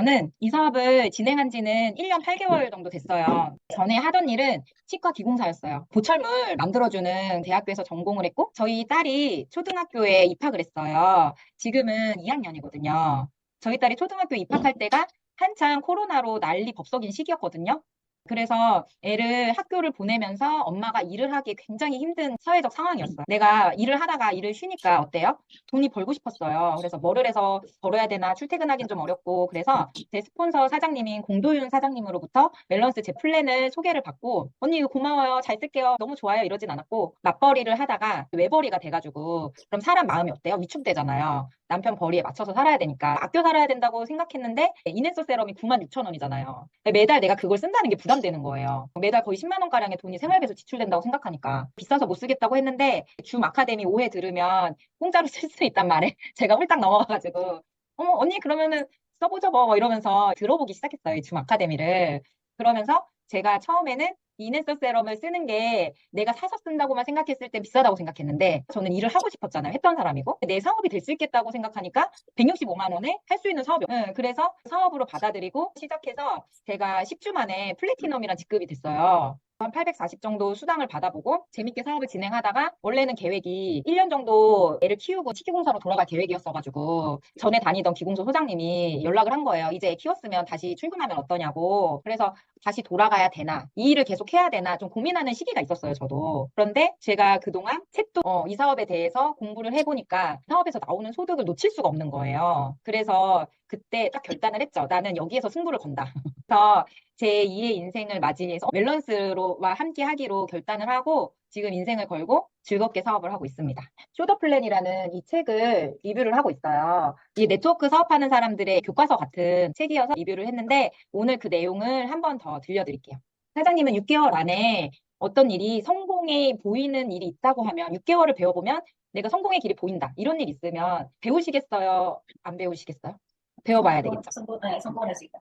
저는 이 사업을 진행한 지는 1년 8개월 정도 됐어요. 전에 하던 일은 치과 기공사였어요. 보철물 만들어주는 대학교에서 전공을 했고, 저희 딸이 초등학교에 입학을 했어요. 지금은 2학년이거든요. 저희 딸이 초등학교에 입학할 때가 한창 코로나로 난리 법석인 시기였거든요. 그래서 애를 학교를 보내면서 엄마가 일을 하기 굉장히 힘든 사회적 상황이었어요. 내가 일을 하다가 일을 쉬니까 어때요? 돈이 벌고 싶었어요. 그래서 뭐를 해서 벌어야 되나 출퇴근하기는 좀 어렵고 그래서 제 스폰서 사장님인 공도윤 사장님으로부터 밸런스 제 플랜을 소개를 받고 언니 이거 고마워요. 잘 쓸게요. 너무 좋아요. 이러진 않았고 맞벌이를 하다가 외벌이가 돼가지고 그럼 사람 마음이 어때요? 위축되잖아요. 남편 벌이에 맞춰서 살아야 되니까 아껴 살아야 된다고 생각했는데 이네스 세럼이 96,000원이잖아요. 매달 내가 그걸 쓴다는 게 부담되는 거예요. 매달 거의 10만 원가량의 돈이 생활비에서 지출된다고 생각하니까 비싸서 못 쓰겠다고 했는데 줌 아카데미 5회 들으면 공짜로 쓸 수 있단 말에 제가 홀딱 넘어가가지고 어머 언니 그러면은 써보죠 뭐 이러면서 들어보기 시작했어요. 이 줌 아카데미를. 그러면서 제가 처음에는 이네서 세럼을 쓰는 게 내가 사서 쓴다고만 생각했을 때 비싸다고 생각했는데 저는 일을 하고 싶었잖아요. 했던 사람이고 내 사업이 될 수 있겠다고 생각하니까 165만 원에 할 수 있는 사업이 그래서 사업으로 받아들이고 시작해서 제가 10주 만에 플래티넘이란 직급이 됐어요. 한 840 정도 수당을 받아보고 재밌게 사업을 진행하다가 원래는 계획이 1년 정도 애를 키우고 치기공사로 돌아갈 계획이었어가지고 전에 다니던 기공소 소장님이 연락을 한 거예요. 이제 키웠으면 다시 출근하면 어떠냐고. 그래서 다시 돌아가야 되나 이 일을 계속 해야 되나 좀 고민하는 시기가 있었어요. 저도. 그런데 제가 그동안 책도 이 사업에 대해서 공부를 해보니까 사업에서 나오는 소득을 놓칠 수가 없는 거예요. 그래서 그때 딱 결단을 했죠. 나는 여기에서 승부를 건다. 그래서 제 2의 인생을 맞이해서 멜런스로와 함께 하기로 결단을 하고 지금 인생을 걸고 즐겁게 사업을 하고 있습니다. 쇼더 플랜이라는 이 책을 리뷰를 하고 있어요. 이 네트워크 사업하는 사람들의 교과서 같은 책이어서 리뷰를 했는데 오늘 그 내용을 한 번 더 들려드릴게요. 사장님은 6개월 안에 어떤 일이 성공에 보이는 일이 있다고 하면 6개월을 배워보면 내가 성공의 길이 보인다. 이런 일 있으면 배우시겠어요? 안 배우시겠어요? 배워봐야 되겠죠. 네, 성공할 수 있다.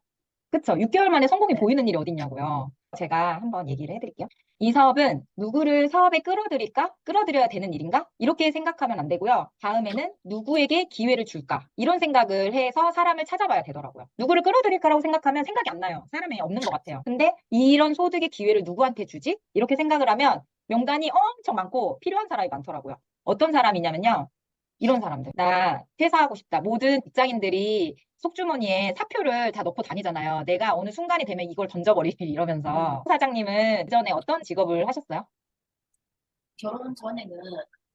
그쵸. 6개월 만에 성공이 네. 보이는 일이 어딨냐고요. 제가 한번 얘기를 해드릴게요. 이 사업은 누구를 사업에 끌어들일까? 끌어들여야 되는 일인가? 이렇게 생각하면 안 되고요. 다음에는 누구에게 기회를 줄까? 이런 생각을 해서 사람을 찾아봐야 되더라고요. 누구를 끌어들일까라고 생각하면 생각이 안 나요. 사람이 없는 것 같아요. 근데 이런 소득의 기회를 누구한테 주지? 이렇게 생각을 하면 명단이 엄청 많고 필요한 사람이 많더라고요. 어떤 사람이냐면요. 이런 사람들. 나 퇴사하고 싶다. 모든 직장인들이 속주머니에 사표를 다 넣고 다니잖아요. 내가 어느 순간이 되면 이걸 던져버리기 이러면서. 사장님은 그전에 어떤 직업을 하셨어요? 결혼 전에는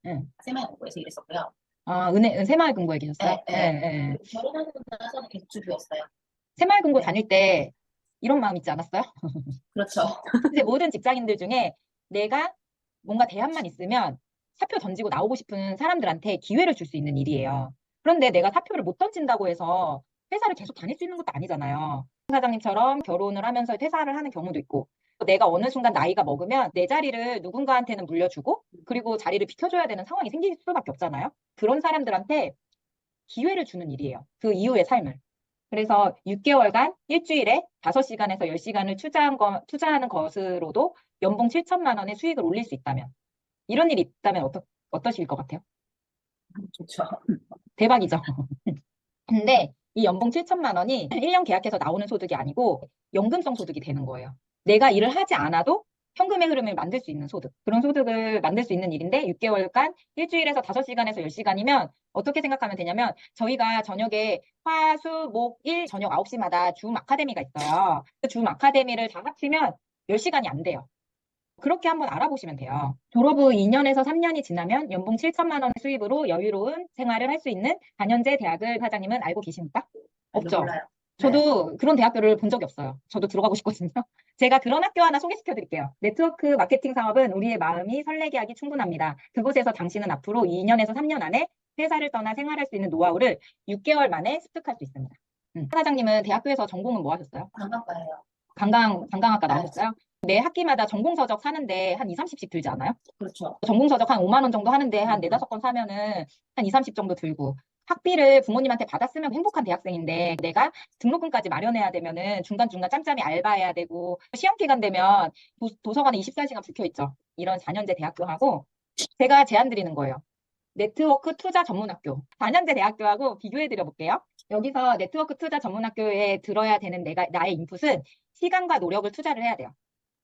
응. 새마을금고에서 일했었고요. 아, 새마을금고에 계셨어요? 네, 예, 네. 예. 결혼하고 나서는 계속 주부였어요. 새마을금고 네, 다닐 때 이런 마음 있지 않았어요? 그렇죠. 이제 모든 직장인들 중에 내가 뭔가 대안만 있으면 사표 던지고 나오고 싶은 사람들한테 기회를 줄 수 있는 일이에요. 그런데 내가 사표를 못 던진다고 해서 회사를 계속 다닐 수 있는 것도 아니잖아요. 사장님처럼 결혼을 하면서 퇴사를 하는 경우도 있고 내가 어느 순간 나이가 먹으면 내 자리를 누군가한테는 물려주고 그리고 자리를 비켜줘야 되는 상황이 생길 수밖에 없잖아요. 그런 사람들한테 기회를 주는 일이에요. 그 이후의 삶을. 그래서 6개월간 일주일에 5시간에서 10시간을 투자하는 것으로도 연봉 7천만 원의 수익을 올릴 수 있다면 이런 일이 있다면 어떠실 것 같아요? 좋죠. 대박이죠. 근데 이 연봉 7천만 원이 1년 계약해서 나오는 소득이 아니고 연금성 소득이 되는 거예요. 내가 일을 하지 않아도 현금의 흐름을 만들 수 있는 소득. 그런 소득을 만들 수 있는 일인데 6개월간 일주일에서 5시간에서 10시간이면 어떻게 생각하면 되냐면 저희가 저녁에 화, 수, 목, 일 저녁 9시마다 줌 아카데미가 있어요. 그줌 아카데미를 다 합치면 10시간이 안 돼요. 그렇게 한번 알아보시면 돼요. 졸업 후 2년에서 3년이 지나면 연봉 7천만 원의 수입으로 여유로운 생활을 할 수 있는 단연제 대학을 사장님은 알고 계십니까? 별로 없죠. 몰라요. 네. 저도 그런 대학교를 본 적이 없어요. 저도 들어가고 싶거든요. 제가 그런 학교 하나 소개시켜 드릴게요. 네트워크 마케팅 사업은 우리의 마음이 설레게 하기 충분합니다. 그곳에서 당신은 앞으로 2년에서 3년 안에 회사를 떠나 생활할 수 있는 노하우를 6개월 만에 습득할 수 있습니다. 사장님은 대학교에서 전공은 뭐 하셨어요? 관광과예요. 관광학과 네, 나오셨어요? 매 학기마다 전공서적 사는데 한 2, 30씩 들지 않아요? 그렇죠. 전공서적 한 5만 원 정도 하는데 한 4~5권 사면은 한 2, 30 정도 들고 학비를 부모님한테 받았으면 행복한 대학생인데 내가 등록금까지 마련해야 되면은 중간중간 짬짬이 알바해야 되고 시험 기간 되면 도서관에 24시간 붙어 있죠. 이런 4년제 대학교하고 제가 제안 드리는 거예요. 네트워크 투자 전문학교 4년제 대학교하고 비교해 드려 볼게요. 여기서 네트워크 투자 전문학교에 들어야 되는 나의 인풋은 시간과 노력을 투자를 해야 돼요.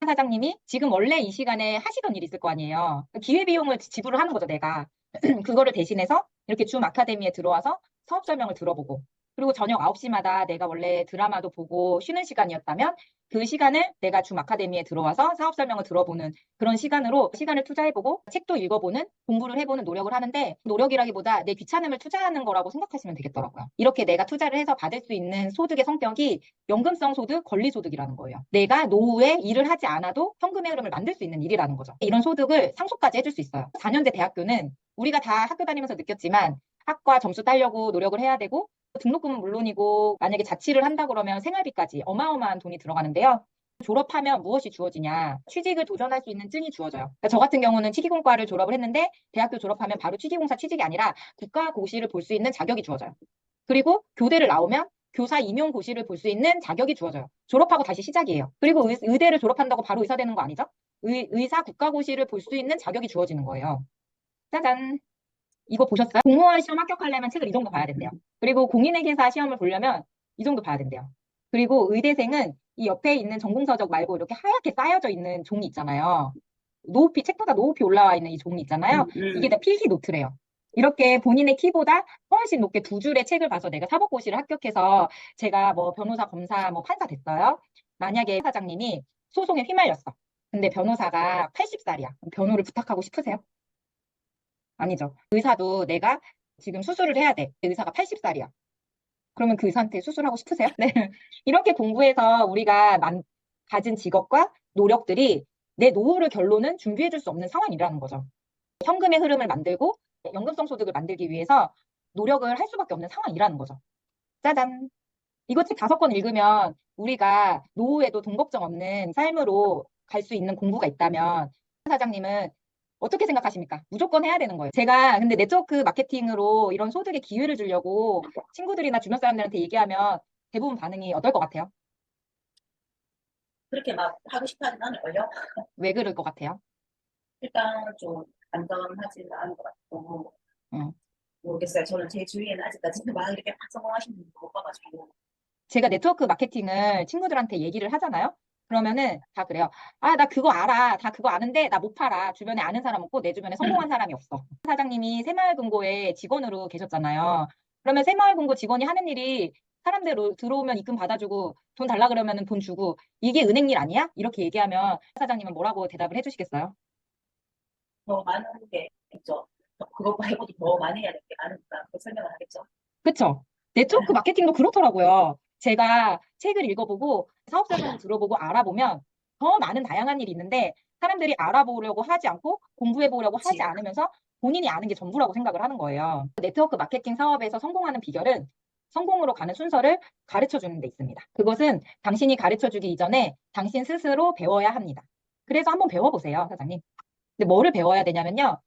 사장님이 지금 원래 이 시간에 하시던 일이 있을 거 아니에요. 기회비용을 지불을 하는 거죠, 내가. 그거를 대신해서 이렇게 줌 아카데미에 들어와서 사업 설명을 들어보고, 그리고 저녁 9시마다 내가 원래 드라마도 보고 쉬는 시간이었다면 그 시간을 내가 줌 아카데미에 들어와서 사업 설명을 들어보는 그런 시간으로 시간을 투자해보고 책도 읽어보는 공부를 해보는 노력을 하는데, 노력이라기보다 내 귀찮음을 투자하는 거라고 생각하시면 되겠더라고요. 이렇게 내가 투자를 해서 받을 수 있는 소득의 성격이 연금성 소득, 권리소득이라는 거예요. 내가 노후에 일을 하지 않아도 현금의 흐름을 만들 수 있는 일이라는 거죠. 이런 소득을 상속까지 해줄 수 있어요. 4년제 대학교는 우리가 다 학교 다니면서 느꼈지만 학과 점수 따려고 노력을 해야 되고, 등록금은 물론이고 만약에 자취를 한다 그러면 생활비까지 어마어마한 돈이 들어가는데요. 졸업하면 무엇이 주어지냐? 취직을 도전할 수 있는 증이 주어져요. 그러니까 저 같은 경우는 치기공과를 졸업을 했는데 대학교 졸업하면 바로 취기공사 취직이 아니라 국가고시를 볼 수 있는 자격이 주어져요. 그리고 교대를 나오면 교사 임용고시를 볼 수 있는 자격이 주어져요. 졸업하고 다시 시작이에요. 그리고 의대를 졸업한다고 바로 의사 되는 거 아니죠? 의사 국가고시를 볼 수 있는 자격이 주어지는 거예요. 짜잔. 이거 보셨어요? 공무원 시험 합격하려면 책을 이 정도 봐야 된대요. 그리고 공인회계사 시험을 보려면 이 정도 봐야 된대요. 그리고 의대생은 이 옆에 있는 전공서적 말고 이렇게 하얗게 쌓여져 있는 종이 있잖아요. 노후피, 책보다 노후피 올라와 있는 이 종이 있잖아요. 이게 다 필기 노트래요. 이렇게 본인의 키보다 훨씬 높게 두 줄의 책을 봐서 내가 사법고시를 합격해서 제가 뭐 변호사, 검사, 뭐 판사 됐어요. 만약에 사장님이 소송에 휘말렸어. 근데 변호사가 80살이야. 변호를 부탁하고 싶으세요? 아니죠. 의사도 내가 지금 수술을 해야 돼. 의사가 80살이야. 그러면 그 의사한테 수술하고 싶으세요? 네. 이렇게 공부해서 우리가 가진 직업과 노력들이 내 노후를 결론은 준비해 줄 수 없는 상황이라는 거죠. 현금의 흐름을 만들고 연금성 소득을 만들기 위해서 노력을 할 수밖에 없는 상황이라는 거죠. 짜잔. 이거 책 5권 읽으면 우리가 노후에도 돈 걱정 없는 삶으로 갈 수 있는 공부가 있다면 사장님은 어떻게 생각하십니까? 무조건 해야 되는 거예요. 제가 근데 네트워크 마케팅으로 이런 소득의 기회를 주려고 친구들이나 주변 사람들한테 얘기하면 대부분 반응이 어떨 것 같아요? 그렇게 막 하고 싶어 하진 않을걸요? 왜 그럴 것 같아요? 일단 좀 안전하지는 않은 것 같고, 어. 모르겠어요. 저는 제 주위에는 아직까지 막 이렇게 막 성공하시는 분못 봐가지고. 제가 네트워크 마케팅을 친구들한테 얘기를 하잖아요. 그러면은 다 그래요. 아, 나 그거 알아. 다 그거 아는데 나 못 팔아. 주변에 아는 사람 없고 내 주변에 성공한 사람이 없어. 사장님이 새마을금고에 직원으로 계셨잖아요. 그러면 새마을금고 직원이 하는 일이 사람들 들어오면 입금 받아주고 돈 달라 그러면은 돈 주고 이게 은행 일 아니야? 이렇게 얘기하면 사장님은 뭐라고 대답을 해주시겠어요? 더 많은 게 있죠. 그거 말고도 더 많이 해야 될 게 많으니까 그 설명을 하겠죠. 그쵸? 네트워크 마케팅도 그렇더라고요. 제가 책을 읽어보고 사업 설명을 들어보고 알아보면 더 많은 다양한 일이 있는데 사람들이 알아보려고 하지 않고 공부해보려고 하지 그치. 않으면서 본인이 아는 게 전부라고 생각을 하는 거예요. 네트워크 마케팅 사업에서 성공하는 비결은 성공으로 가는 순서를 가르쳐 주는 데 있습니다. 그것은 당신이 가르쳐 주기 이전에 당신 스스로 배워야 합니다. 그래서 한번 배워보세요, 사장님. 근데 뭐를 배워야 되냐면요.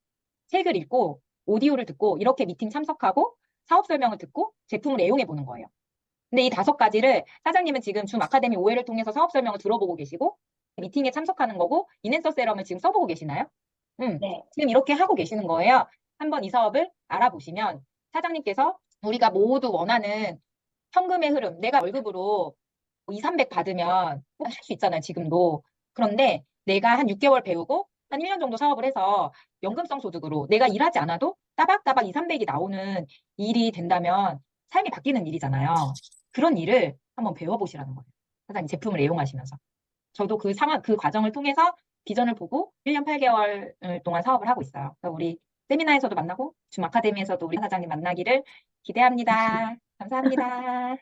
책을 읽고 오디오를 듣고 이렇게 미팅 참석하고 사업 설명을 듣고 제품을 애용해 보는 거예요. 근데 이 5가지를 사장님은 지금 줌 아카데미 오해를 통해서 사업 설명을 들어보고 계시고 미팅에 참석하는 거고 이낸서 세럼을 지금 써보고 계시나요? 네. 지금 이렇게 하고 계시는 거예요. 한번 이 사업을 알아보시면 사장님께서 우리가 모두 원하는 현금의 흐름, 내가 월급으로 2, 300 받으면 할 수 있잖아요, 지금도. 그런데 내가 한 6개월 배우고 한 1년 정도 사업을 해서 연금성 소득으로 내가 일하지 않아도 따박따박 2, 300이 나오는 일이 된다면 삶이 바뀌는 일이잖아요. 그런 일을 한번 배워보시라는 거예요. 사장님 제품을 애용하시면서. 저도 그 상황, 그 과정을 통해서 비전을 보고 1년 8개월 동안 사업을 하고 있어요. 그래서 우리 세미나에서도 만나고 줌 아카데미에서도 우리 사장님 만나기를 기대합니다. 감사합니다.